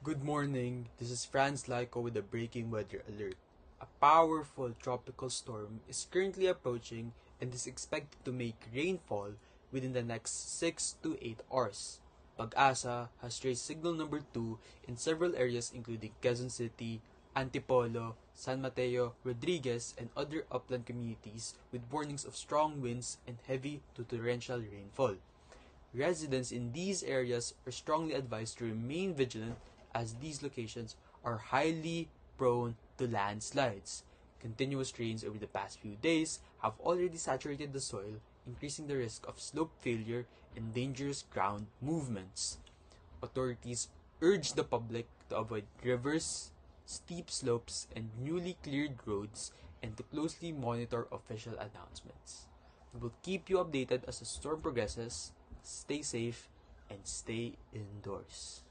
Good morning, this is Franz Lyko with a breaking weather alert. A powerful tropical storm is currently approaching and is expected to make rainfall within the next 6 to 8 hours. Pag-asa has raised signal number 2 in several areas including Quezon City, Antipolo, San Mateo, Rodriguez, and other upland communities with warnings of strong winds and heavy to torrential rainfall. Residents in these areas are strongly advised to remain vigilant as these locations are highly prone to landslides. Continuous rains over the past few days have already saturated the soil, increasing the risk of slope failure and dangerous ground movements. Authorities urge the public to avoid rivers, steep slopes, and newly cleared roads and to closely monitor official announcements. We will keep you updated as the storm progresses. Stay safe and stay indoors.